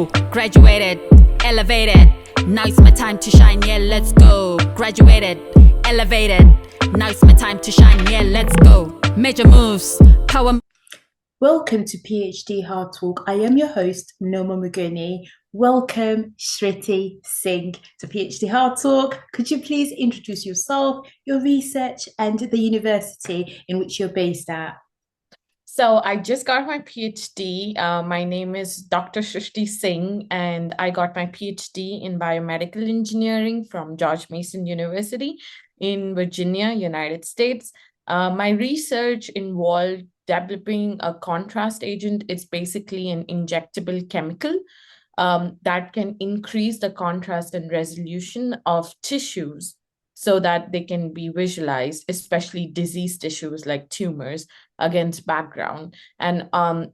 go. Graduated, elevated. Now it's my time to shine, yeah, let's go. Graduated, elevated. Now it's my time to shine, yeah, let's go. Major moves, power. Welcome to Ph.D. Hard Talk. I am your host, Noma Mguni. Welcome, Shristi Singh, to Ph.D. Hard Talk. Could you please introduce yourself, your research, and the university in which you're based at? So I just got my PhD. My name is Dr. Shristi Singh, and I got my PhD in biomedical engineering from George Mason University in Virginia, United States. My research involved developing a contrast agent. It's basically an injectable chemical that can increase the contrast and resolution of tissues so that they can be visualized, especially disease tissues like tumors, against background. And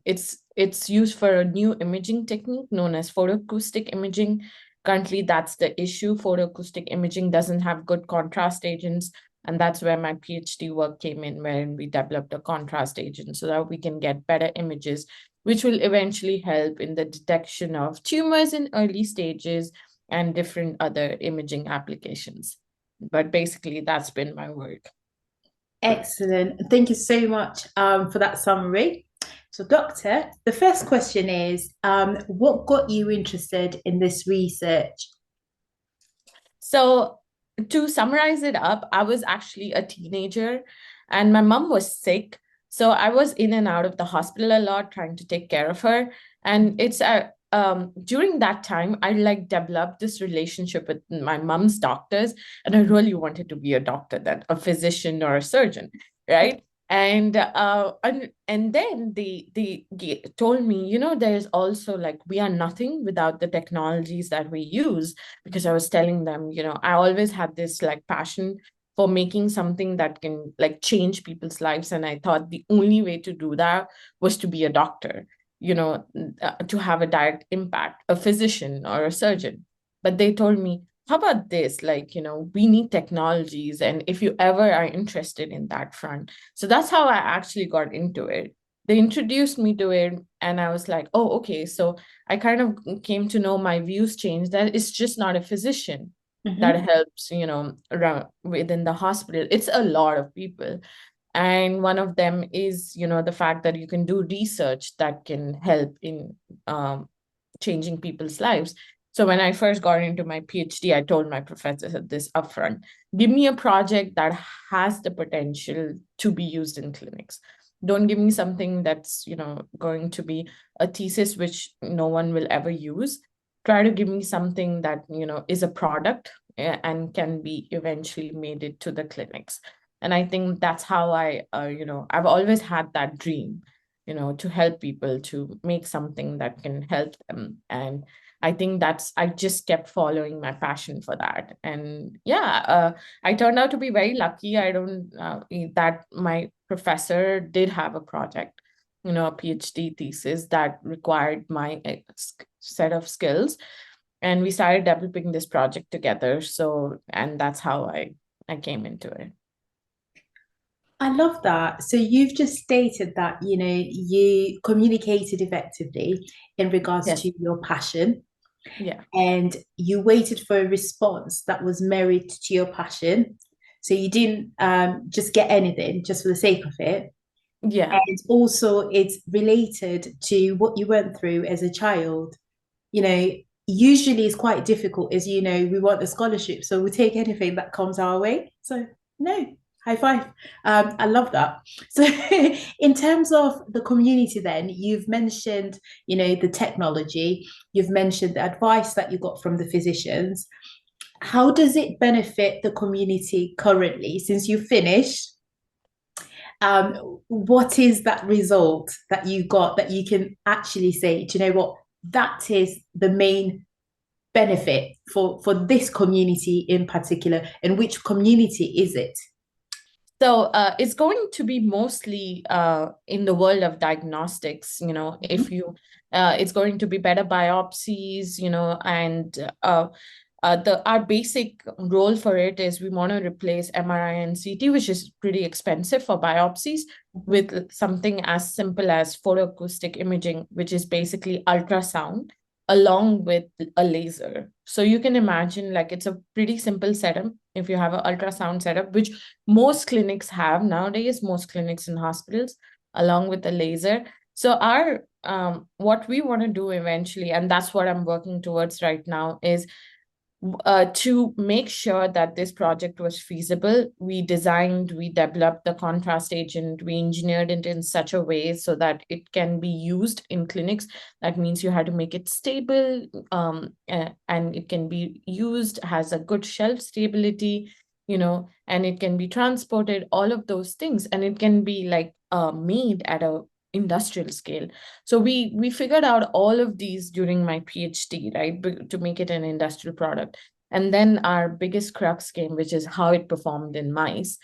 it's used for a new imaging technique known as photoacoustic imaging. Currently, that's the issue. Photoacoustic imaging doesn't have good contrast agents. And that's where my PhD work came in, wherein we developed a contrast agent so that we can get better images, which will eventually help in the detection of tumors in early stages and different other imaging applications. But basically, that's been my work. Excellent. Thank you so much for that summary. So, Doctor, the first question is, what got you interested in this research? So, to summarize it up, I was actually a teenager and my mom was sick. So I was in and out of the hospital a lot trying to take care of her. And it's during that time, I developed this relationship with my mom's doctors, and I really wanted to be a doctor, then a physician or a surgeon, right? And then they told me, there's also we are nothing without the technologies that we use, because I was telling them, I always had this passion for making something that can change people's lives. And I thought the only way to do that was to be a doctor, to have a direct impact, a physician or a surgeon. But they told me, how about this? We need technologies. And if you ever are interested in that front. So that's how I actually got into it. They introduced me to it and I was like, oh, okay. So I kind of came to know my views changed, that it's just not a physician that helps, around within the hospital. It's a lot of people. And one of them is, the fact that you can do research that can help in changing people's lives. So when I first got into my PhD, I told my professor this upfront: give me a project that has the potential to be used in clinics. Don't give me something that's, going to be a thesis which no one will ever use. Try to give me something that, is a product and can be eventually made it to the clinics. And I think that's how I've always had that dream, to help people, to make something that can help them. And I think I just kept following my passion for that. And I turned out to be very lucky. That my professor did have a project, a PhD thesis that required my set of skills. And we started developing this project together. And that's how I came into it. I love that. So you've just stated that, you communicated effectively in regards Yes. to your passion. Yeah. And you waited for a response that was married to your passion. So you didn't just get anything just for the sake of it. Yeah. And also it's related to what you went through as a child. Usually it's quite difficult, as we want a scholarship, so we take anything that comes our way. So no, high five. I love that. So in terms of the community, then you've mentioned, the technology, you've mentioned the advice that you got from the physicians. How does it benefit the community currently since you finished? What is that result that you got that you can actually say, do you know what, that is the main benefit for this community in particular, and which community is it? So it's going to be mostly in the world of diagnostics, if you, it's going to be better biopsies, and our basic role for it is we want to replace MRI and CT, which is pretty expensive for biopsies, with something as simple as photoacoustic imaging, which is basically ultrasound along with a laser. So you can imagine like it's a pretty simple setup if you have an ultrasound setup, which most clinics have nowadays, most clinics and hospitals, along with the laser. So our what we want to do eventually, and that's what I'm working towards right now, is to make sure that this project was feasible. We developed the contrast agent, we engineered it in such a way so that it can be used in clinics. That means you had to make it stable, and it can be used, has a good shelf stability, and it can be transported, all of those things, and it can be like made at a industrial scale. So we figured out all of these during my PhD, right, to make it an industrial product. And then our biggest crux came, which is how it performed in mice,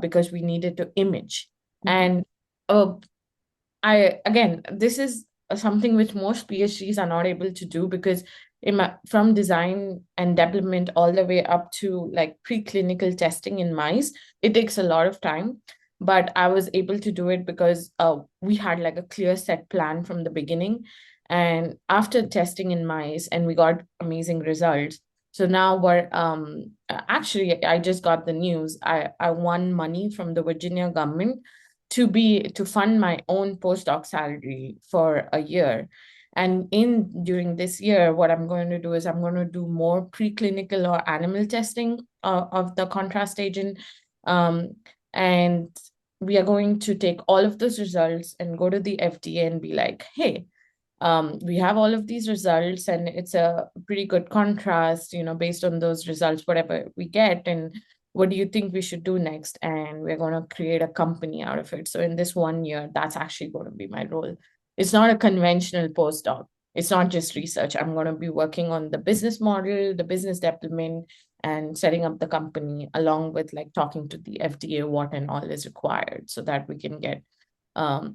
because we needed to image. And this is something which most PhDs are not able to do, because from design and development all the way up to like preclinical testing in mice, it takes a lot of time. But I was able to do it because we had like a clear set plan from the beginning. And after testing in mice, and we got amazing results. So now we're actually, I just got the news. I won money from the Virginia government to fund my own postdoc salary for a year. And during this year, what I'm going to do is I'm going to do more preclinical or animal testing of the contrast agent. And we are going to take all of those results and go to the FDA and be like, hey, we have all of these results and it's a pretty good contrast, based on those results, whatever we get. And what do you think we should do next? And we're going to create a company out of it. So in this 1 year, that's actually going to be my role. It's not a conventional postdoc. It's not just research. I'm going to be working on the business model, the business development, and setting up the company, along with like talking to the FDA what and all is required, so that we can get,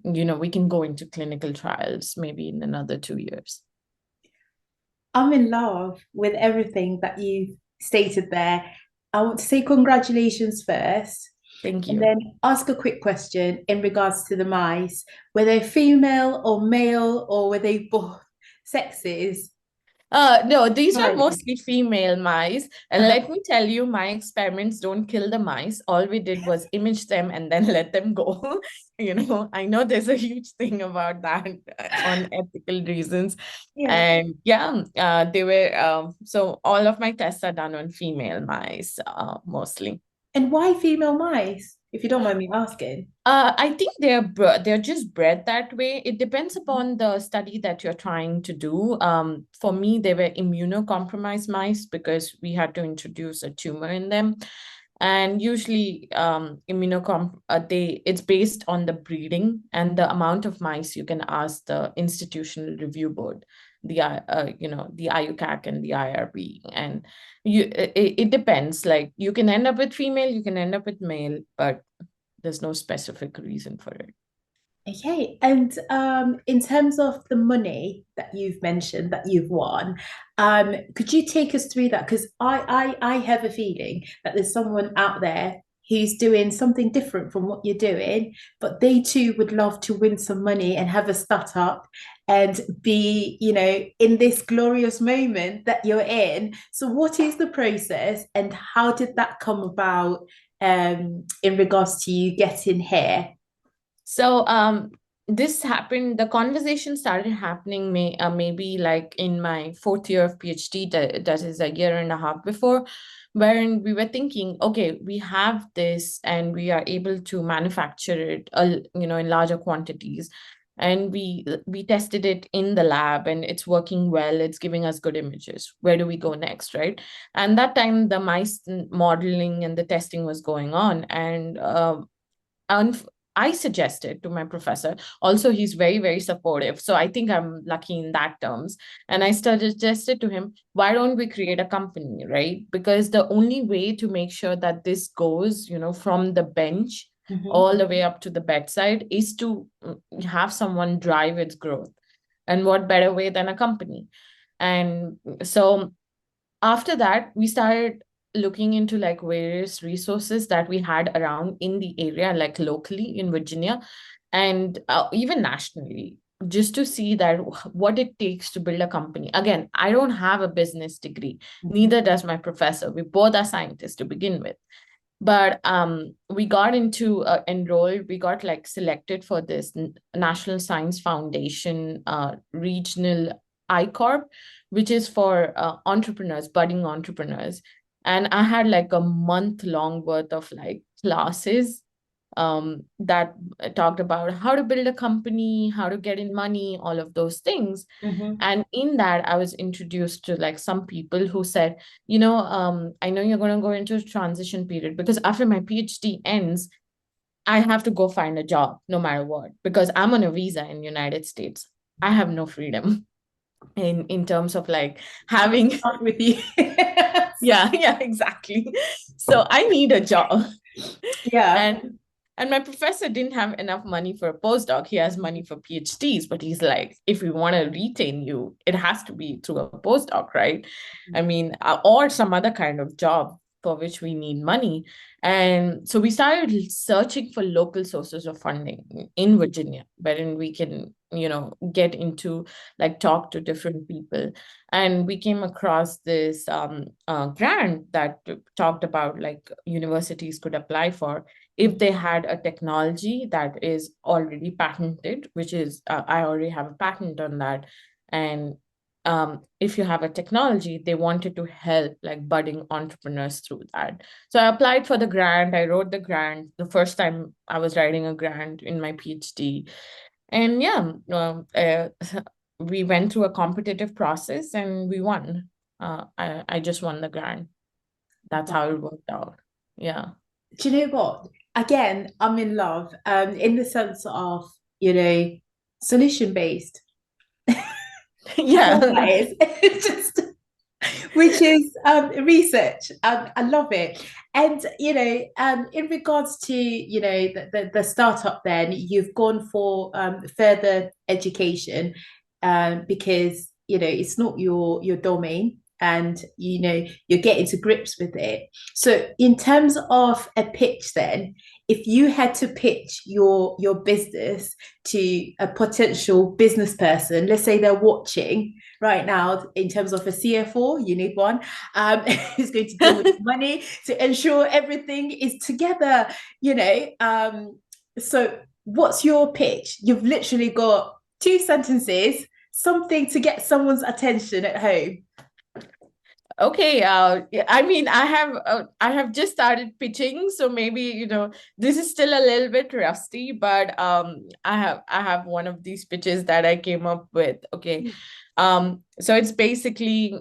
we can go into clinical trials maybe in another 2 years. I'm in love with everything that you've stated there. I want to say congratulations first. Thank you. And then ask a quick question in regards to the mice. Were they female or male, or were they both sexes? No, these were Right. mostly female mice. And let me tell you, my experiments don't kill the mice. All we did was image them and then let them go. I know there's a huge thing about that on ethical reasons. Yeah. And they were, so all of my tests are done on female mice, mostly. And why female mice, if you don't mind me asking? I think they're just bred that way. It depends upon the study that you're trying to do. For me, they were immunocompromised mice because we had to introduce a tumor in them. And usually, it's based on the breeding and the amount of mice you can ask the institutional review board, the IUCAC and the IRB. And it depends. Like you can end up with female, you can end up with male, but there's no specific reason for it. Okay, and in terms of the money that you've mentioned that you've won, could you take us through that? Because I have a feeling that there's someone out there who's doing something different from what you're doing, but they too would love to win some money and have a startup and be, in this glorious moment that you're in. So what is the process and how did that come about in regards to you getting here? So this happened, the conversation started happening maybe like in my 4th year of PhD, that is a year and a half before, wherein we were thinking, okay, we have this and we are able to manufacture it, in larger quantities. And we tested it in the lab and it's working well. It's giving us good images. Where do we go next, right? And that time the mice modeling and the testing was going on. And I suggested to my professor, also he's very, very supportive. So I think I'm lucky in that terms. And I suggested to him, why don't we create a company, right? Because the only way to make sure that this goes, from the bench all the way up to the bedside is to have someone drive its growth. And what better way than a company? And so after that, we started looking into like various resources that we had around in the area, like locally in Virginia and even nationally. just to see that what it takes to build a company. Again, I don't have a business degree, neither does my professor. We both are scientists to begin with. But we got into enrolled, we got like selected for this National Science Foundation regional I-Corp, which is for entrepreneurs, budding entrepreneurs. And I had like a month-long worth of like classes that talked about how to build a company, how to get in money, all of those things. And in that, I was introduced to like some people who said, I know you're going to go into a transition period because after my PhD ends, I have to go find a job no matter what, because I'm on a visa in the United States. I have no freedom in terms of like having with you. yeah, exactly. So I need a job. Yeah. And my professor didn't have enough money for a postdoc. He has money for PhDs, but he's like, if we want to retain you, it has to be through a postdoc, right? I mean, or some other kind of job for which we need money. And so we started searching for local sources of funding in Virginia, wherein we can, get into like talk to different people. And we came across this grant that talked about like universities could apply for if they had a technology that is already patented, which is, I already have a patent on that. And if you have a technology, they wanted to help like budding entrepreneurs through that. So I applied for the grant. I wrote the grant the first time I was writing a grant in my PhD. And we went through a competitive process and we won. I just won the grant. That's how it worked out. Yeah. Do you know what? Again, I'm in love in the sense of, solution based. Yeah. That is. It's just, which is research. I love it. And, in regards to, the startup, then you've gone for further education because, it's not your domain and, you're getting to grips with it. So in terms of a pitch then, if you had to pitch your business to a potential business person, let's say they're watching right now, in terms of a CFO, you need one who's going to deal with money to ensure everything is together, so what's your pitch? You've literally got 2 sentences, something to get someone's attention at home. Okay, I mean, I have just started pitching, so maybe this is still a little bit rusty, but I have one of these pitches that I came up with. Okay, so it's basically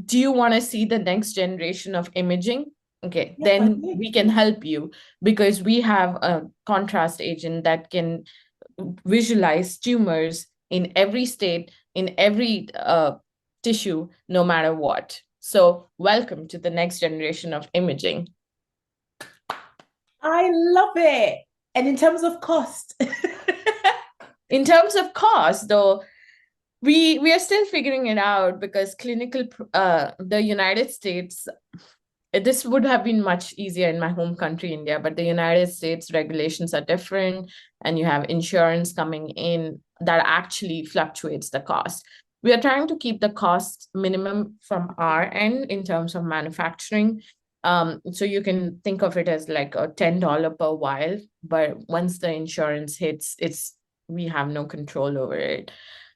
do you want to see the next generation of imaging? Okay, Yes, then we can help you because we have a contrast agent that can visualize tumors in every state, in every tissue, no matter what. So welcome to the next generation of imaging. I love it. And in terms of cost? In terms of cost, though, we are still figuring it out because the United States, this would have been much easier in my home country, India, but the United States regulations are different and you have insurance coming in that actually fluctuates the cost. We are trying to keep the cost minimum from our end in terms of manufacturing. So you can think of it as like a $10 per vial, but once the insurance hits, we have no control over it.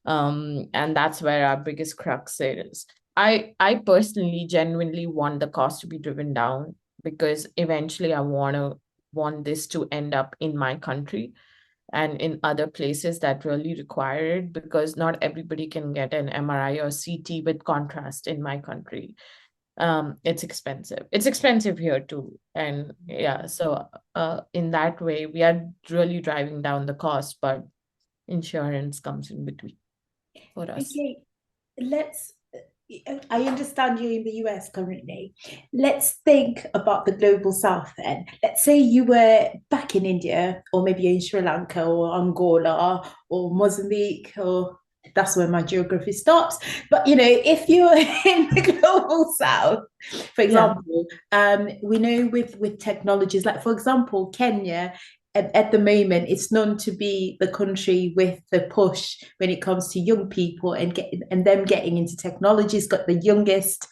And that's where our biggest crux is. I personally genuinely want the cost to be driven down because eventually I want this to end up in my country and in other places that really require it, because not everybody can get an MRI or CT with contrast in my country. It's expensive. It's expensive here too. And yeah, so in that way, we are really driving down the cost, but insurance comes in between for us. Okay, I understand you're in the US currently. Let's think about the global south then. Let's say you were back in India, or maybe in Sri Lanka or Angola or Mozambique, or that's where my geography stops. But if you're in the global south, for example, we know with technologies like, for example, Kenya at the moment, it's known to be the country with the push when it comes to young people and them getting into technology. It's got the youngest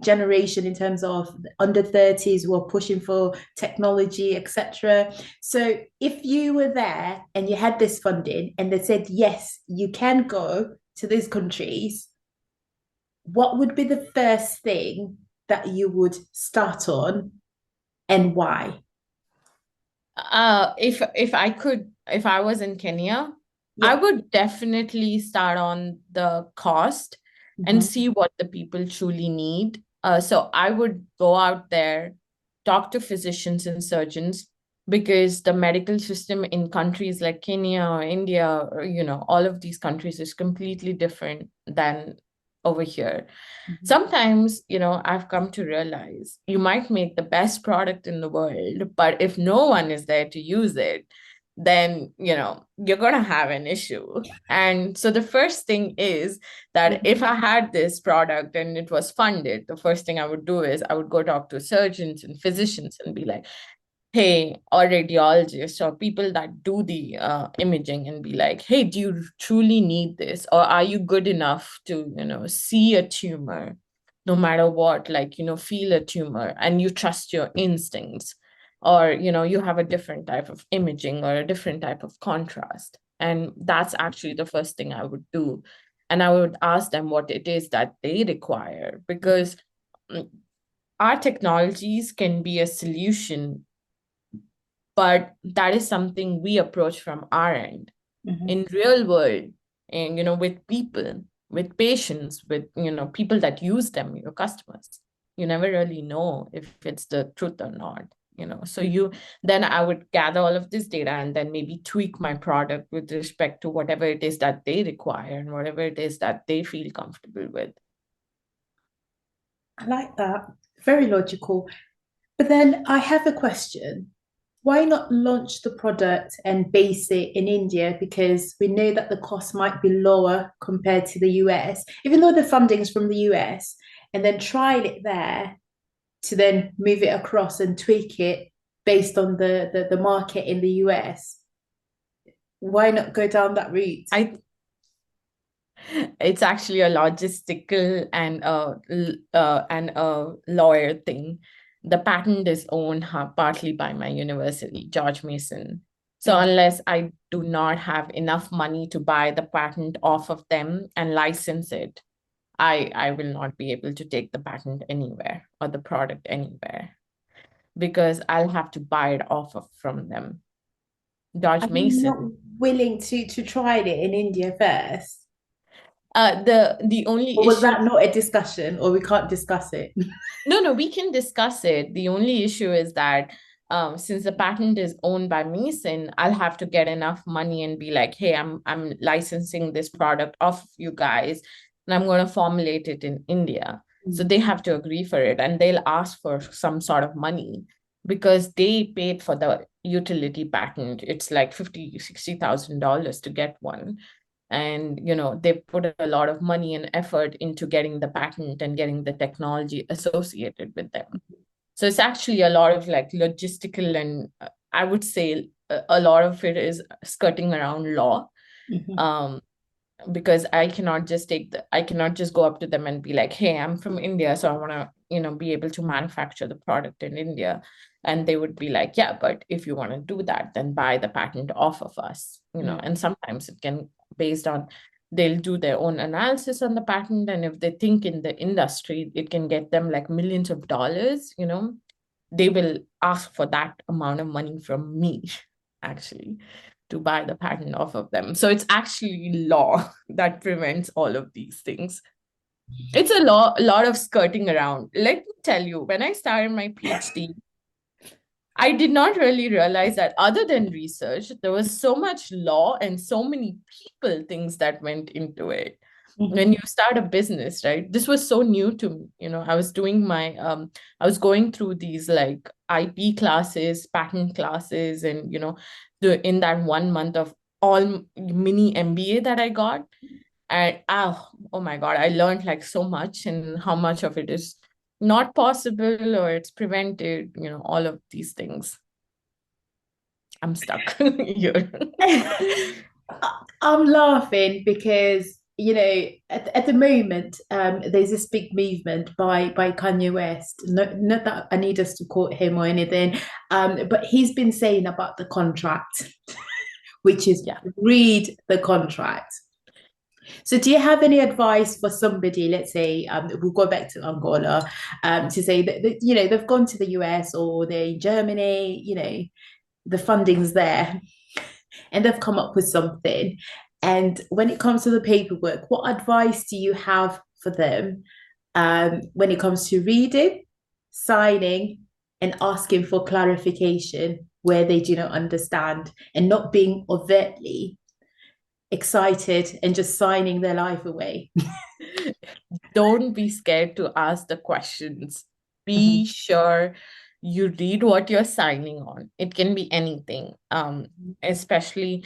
generation in terms of under 30s who are pushing for technology, etc. So if you were there and you had this funding and they said, yes, you can go to these countries, what would be the first thing that you would start on and why? If I was in Kenya, I Yeah. would definitely start on the cost and Mhm. see what the people truly need. So I would go out there, talk to physicians and surgeons, because the medical system in countries like Kenya or India, or, all of these countries is completely different than over here. Mhm. Sometimes, I've come to realize you might make the best product in the world, but if no one is there to use it, then, you're going to have an issue. And so the first thing is that if I had this product and it was funded, the first thing I would do is I would go talk to surgeons and physicians and be like, hey, or radiologists or people that do the imaging, and be like, hey, do you truly need this? Or are you good enough to, see a tumor no matter what, like, feel a tumor and you trust your instincts? Or, you have a different type of imaging or a different type of contrast. And that's actually the first thing I would do. And I would ask them what it is that they require, because mm, our technologies can be a solution, but that is something we approach from our end. Mhm. In real world, and with people, with patients, with people that use them, your customers, you never really know if it's the truth or not. So then I would gather all of this data and then maybe tweak my product with respect to whatever it is that they require and whatever it is that they feel comfortable with. I like that. Very logical. But then I have a question. Why not launch the product and base it in India? Because we know that the cost might be lower compared to the US, even though the funding is from the US, and then trial it there to then move it across and tweak it based on the market in the US. Why not go down that route? It's actually a logistical and a lawyer thing. The patent is owned partly by my university, George Mason. So Okay. unless I do not have enough money to buy the patent off of them and license it, I will not be able to take the patent anywhere or the product anywhere, because I'll have to buy it off of from them. Are George you not Mason. willing to try it in India first? The only Or was issue. that not a discussion, or we can't discuss it? No, we can discuss it. The only issue is that since the patent is owned by Mason, I'll have to get enough money and be like, hey, I'm licensing this product off of you guys, and I'm going to formulate it in India. So Mm. they have to agree for it, and they'll ask for some sort of money because they paid for the utility patent. It's like $50,000-$60,000 to get one. And they put a lot of money and effort into getting the patent and getting the technology associated with them. So it's actually a lot of like logistical, and I would say a lot of it is skirting around law. Mhm. um, because I cannot just go up to them and be like, hey, I'm from India, so I want to, be able to manufacture the product in India. And they would be like, yeah, but if you want to do that, then buy the patent off of us. Mm. And sometimes it can, based on, they'll do their own analysis on the patent, and if they think in the industry it can get them like millions of dollars, they will ask for that amount of money from me, actually, to buy the patent off of them. So it's actually law that prevents all of these things. It's a lot of skirting around. Let me tell you, when I started my PhD, I did not really realize that other than research, there was so much law and so many people things that went into it. When Mhm. you start a business, right? This was so new to me. I was going through these like IP classes, patent classes, and in that 1 month of all mini MBA that I got. And oh my God, I learned like so much, and how much of it is not possible or it's prevented, all of these things. I'm stuck here. I'm laughing because at the moment there's this big movement by Kanye West. Not that I need us to quote him or anything, but he's been saying about the contract, which is Yeah. read the contract. So, do you have any advice for somebody? Let's say we'll go back to Angola, to say that they've gone to the US or they're in Germany. The funding's there, and they've come up with something. And when it comes to the paperwork, what advice do you have for them when it comes to reading, signing, and asking for clarification where they do not understand, and not being overtly excited and just signing their life away? Don't be scared to ask the questions. Mhm. Be sure you read what you're signing on. It can be anything. Especially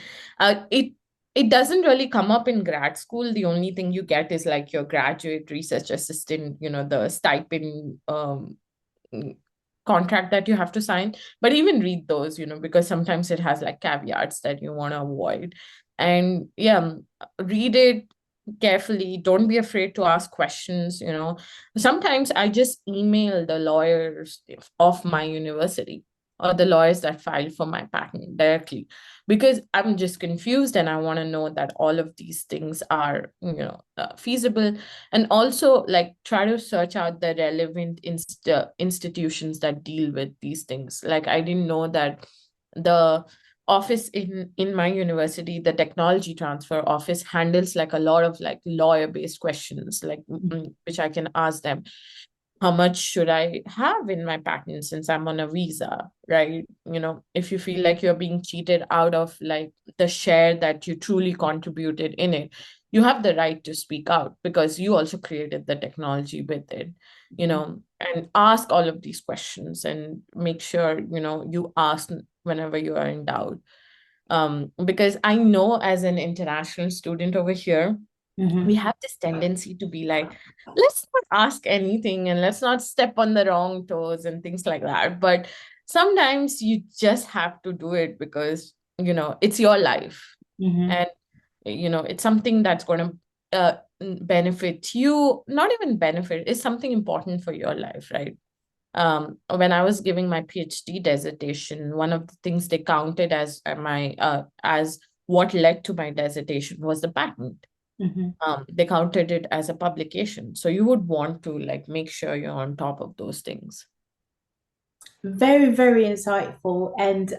it doesn't really come up in grad school. The only thing you get is like your graduate research assistant, the stipend contract that you have to sign. But even read those, because sometimes it has like caveats that you want to avoid. And yeah, read it carefully. Don't be afraid to ask questions. Sometimes I just email the lawyers of my university or the lawyers that filed for my patent directly, because I'm just confused and I want to know that all of these things are feasible. And also like try to search out the relevant institutions that deal with these things. Like I didn't know that the office in my university, the technology transfer office, handles like a lot of like lawyer based questions, like which I can ask them. How much should I have in my patent since I'm on a visa, right? If you feel like you're being cheated out of like the share that you truly contributed in it, you have the right to speak out because you also created the technology with it, and ask all of these questions and make sure, you ask whenever you are in doubt. Because I know as an international student over here, we have this tendency to be like, let's not ask anything and let's not step on the wrong toes and things like that. But sometimes you just have to do it because, it's your life. Mhm. And, it's something that's going to benefit you, not even benefit, it's something important for your life, right? When I was giving my PhD dissertation, one of the things they counted as as what led to my dissertation was the patent. Mhm. They counted it as a publication. So you would want to like make sure you're on top of those things. Very, very insightful. And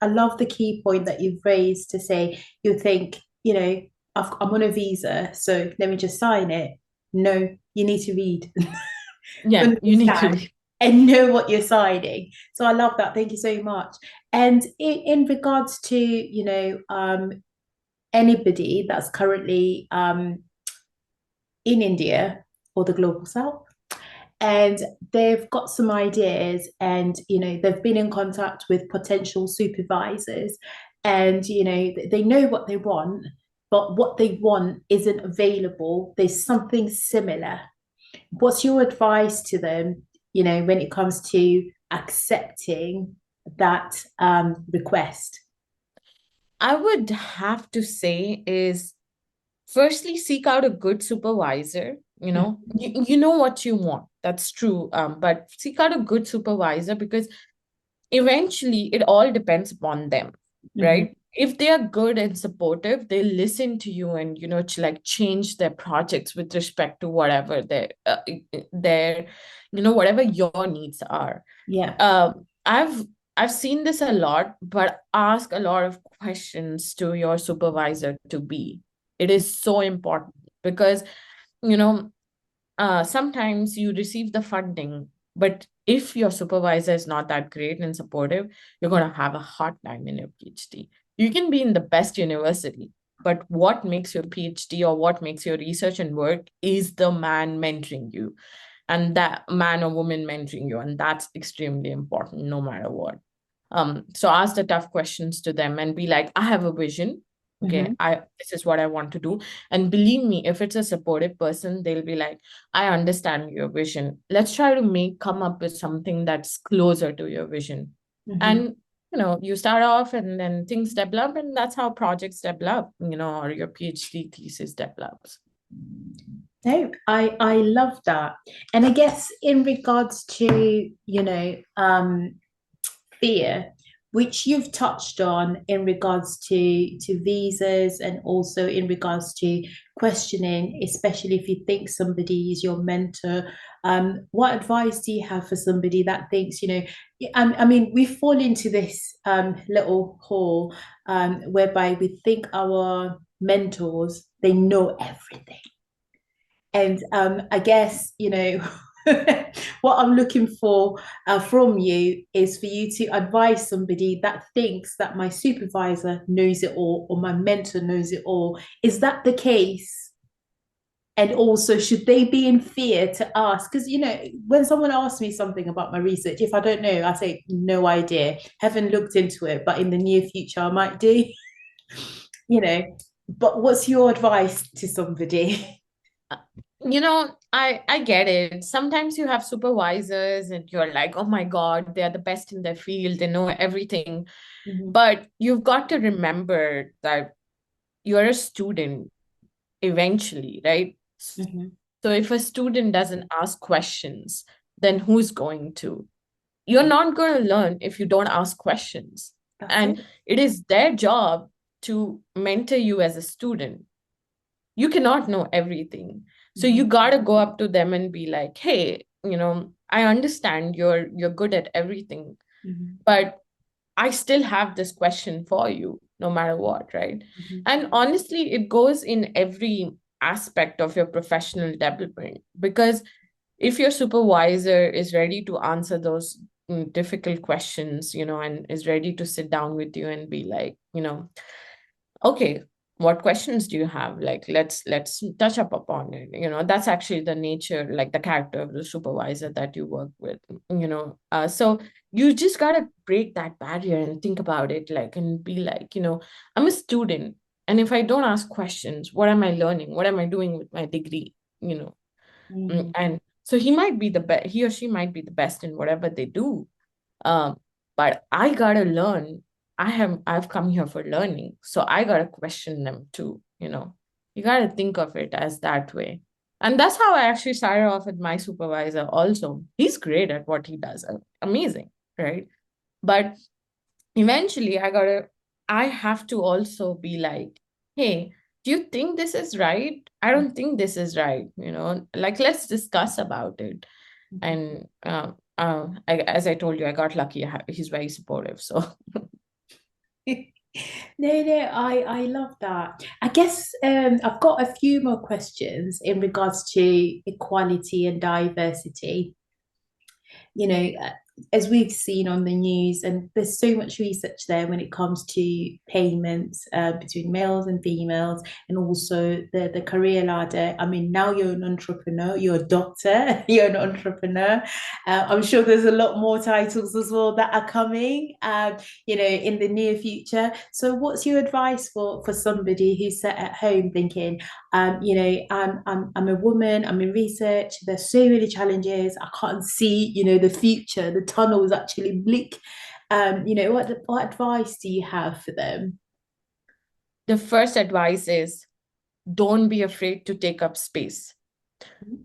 I love the key point that you've raised to say you think, I'm on a visa, so let me just sign it. No, you need to read, Yeah, you need to understand, be. and know what you're signing. So I love that. Thank you so much. And in regards to, anybody that's currently in India or the global south, and they've got some ideas, and they've been in contact with potential supervisors, and they know what they want, but what they want isn't available. There's something similar. What's your advice to them, when it comes to accepting that request? I would have to say is firstly seek out a good supervisor. You know what you want. That's true. But seek out a good supervisor because eventually it all depends upon them, Mm-hmm. right? If they are good and supportive, they listen to you and to like change their projects with respect to whatever their whatever your needs are. Yeah. I've seen this a lot, but ask a lot of questions to your supervisor to be. It is so important because you know sometimes you receive the funding, but if your supervisor is not that great and supportive, you're going to have a hard time in your PhD. You can be in the best university, but what makes your PhD or what makes your research and work is the man mentoring you, and that man or woman mentoring you. And that's extremely important no matter what. So ask the tough questions to them and be like, I have a vision. Okay, Mm-hmm. this is what I want to do. And believe me, if it's a supportive person, they'll be like, I understand your vision. Let's try to come up with something that's closer to your vision. Mm-hmm. And you start off and then things develop, and that's how projects develop, or your PhD thesis develops. No, I love that. And I guess in regards to, fear, which you've touched on in regards to visas and also in regards to questioning, especially if you think somebody is your mentor. What advice do you have for somebody that thinks, I mean, we fall into this little hole whereby we think our mentors, they know everything. And I guess, what I'm looking for from you is for you to advise somebody that thinks that my supervisor knows it all or my mentor knows it all. Is that the case? And also, should they be in fear to ask? Because, when someone asks me something about my research, if I don't know, I say, no idea, haven't looked into it, but in the near future, I might do, But what's your advice to somebody? I get it. Sometimes you have supervisors and you're like, oh my God, they're the best in their field, they know everything. Mm-hmm. But you've got to remember that you're a student eventually, right? Mm-hmm. So if a student doesn't ask questions, then who's going to? You're not going to learn if you don't ask questions. And it is their job to mentor you as a student. You cannot know everything. So you got to go up to them and be like, hey, I understand you're good at everything, but I still have this question for you, no matter what, right? And honestly, it goes in every aspect of your professional development, because if your supervisor is ready to answer those difficult questions, and is ready to sit down with you and be like, okay, what questions do you have? Like, let's touch up upon it. That's actually the nature, like the character of the supervisor that you work with. So you just gotta break that barrier and think about it, like, and be like, I'm a student, and if I don't ask questions, what am I learning? What am I doing with my degree? And so he might be the best, he or she might be the best in whatever they do. But I gotta learn. I've come here for learning, so I gotta question them too. You gotta think of it as that way. And that's how I actually started off with my supervisor also. He's great at what he does. Amazing, right? But eventually I have to also be like, hey, do you think this is right? I don't think this is right. Like, let's discuss about it. And as I told you, I got lucky. He's very supportive. So No, I love that. I guess I've got a few more questions in regards to equality and diversity. You know, as we've seen on the news, and there's so much research there when it comes to payments between males and females, and also the career ladder. I mean, now you're an entrepreneur, you're a doctor, you're an entrepreneur. I'm sure there's a lot more titles as well that are coming, in the near future. So, what's your advice for somebody who's sat at home thinking, I'm a woman, I'm in research, there's so many challenges, I can't see, the future, the tunnel is actually bleak. What advice do you have for them? the first advice is, don't be afraid to take up space.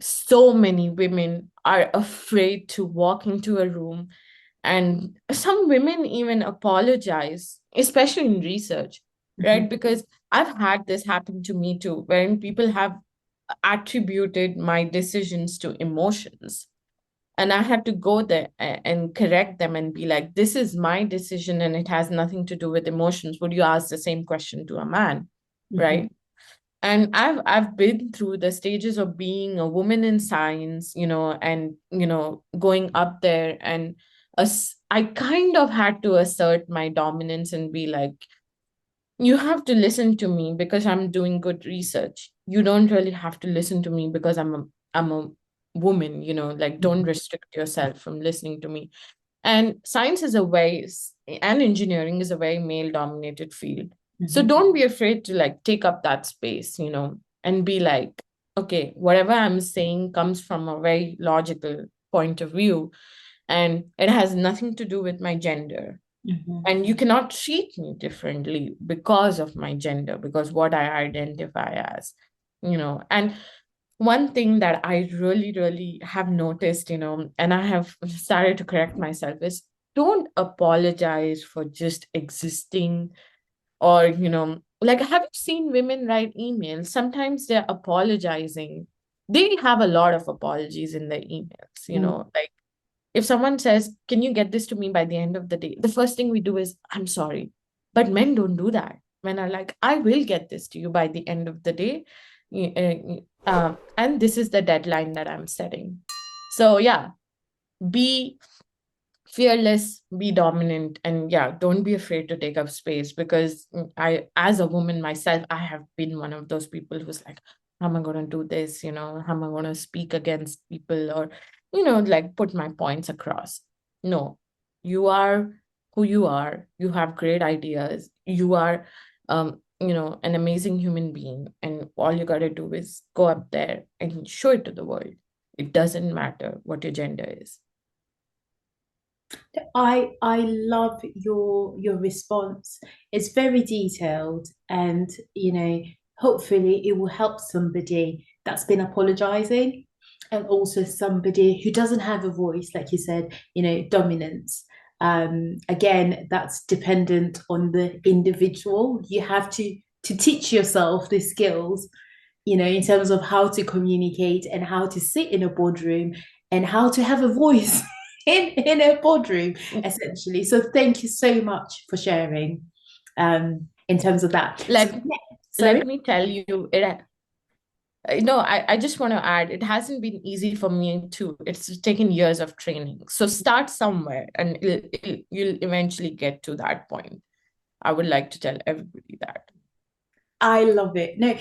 So many women are afraid to walk into a room, and some women even apologize, especially in research, right? Because I've had this happen to me too, wherein people have attributed my decisions to emotions. And I had to go there and correct them and be like, this is my decision and it has nothing to do with emotions. Would you ask the same question to a man? Right? And I've been through the stages of being a woman in science, and going up there, and I kind of had to assert my dominance and be like, you have to listen to me because I'm doing good research. You don't really have to listen to me because I'm a woman, like, don't restrict yourself from listening to me. And science is and engineering is a very male dominated field. So don't be afraid to like take up that space, and be like, okay, whatever I'm saying comes from a very logical point of view, and it has nothing to do with my gender. Mhm. And you cannot treat me differently because of my gender, because what I identify as, And one thing that I really, really have noticed, and I have started to correct myself is don't apologize for just existing. Or, like, have you seen women write emails? Sometimes they're apologizing. They have a lot of apologies in their emails, like if someone says, "Can you get this to me by the end of the day?" The first thing we do is, "I'm sorry." But men don't do that. Men are like, "I will get this to you by the end of the day. And this is the deadline that I'm setting." So, yeah, be fearless, be dominant, and yeah, don't be afraid to take up space, because as a woman myself, I have been one of those people who's like, how am I going to do this? How am I going to speak against people, or, like, put my points across? No, you are who you are. You have great ideas. You are, an amazing human being. And all you got to do is go up there and show it to the world. It doesn't matter what your gender is. I love your response. It's very detailed, and hopefully it will help somebody that's been apologizing, and also somebody who doesn't have a voice, like you said, dominance. Again, that's dependent on the individual. You have to teach yourself the skills, in terms of how to communicate and how to sit in a boardroom and how to have a voice in a boardroom, essentially. So thank you so much for sharing in terms of that. Let, So, sorry? let me tell you, I just want to add, it hasn't been easy for me too. It's taken years of training. So start somewhere and you'll eventually get to that point. I would like to tell everybody that. I love it. No,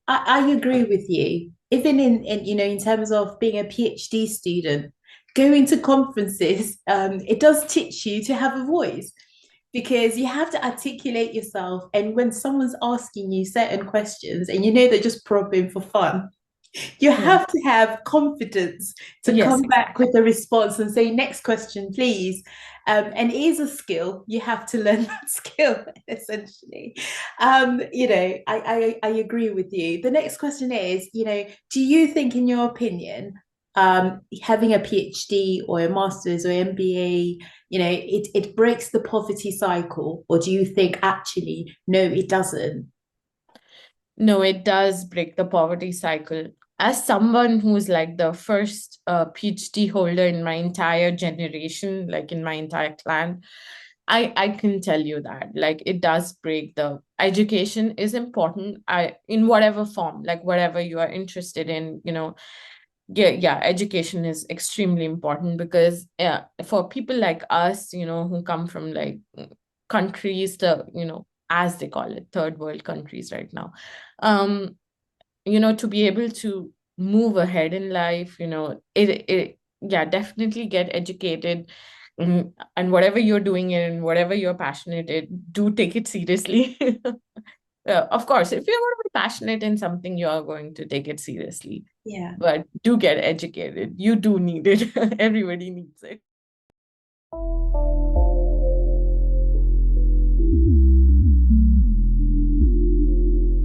I agree with you. Even in terms of being a PhD student, going to conferences, it does teach you to have a voice, because you have to articulate yourself. And when someone's asking you certain questions and they're just probing for fun, you have to have confidence to Yes, come back exactly. with a response and say, next question, please. And it is a skill. You have to learn that skill, essentially. I agree with you. The next question is, do you think, in your opinion, having a PhD or a master's or MBA, it breaks the poverty cycle? Or do you think actually, no, it doesn't? No, it does break the poverty cycle. As someone who's like the first PhD holder in my entire generation, like in my entire clan, I can tell you that, like, it does break the education is important. In whatever form, like whatever you are interested in, yeah, education is extremely important, because for people like us, who come from like countries, as they call it, third world countries right now, um to be able to move ahead in life, it yeah, definitely get educated. And whatever you're doing and whatever you're passionate in, do take it seriously. Of course, if you're going to be passionate in something, you are going to take it seriously. Yeah. But do get educated. You do need it. Everybody needs it.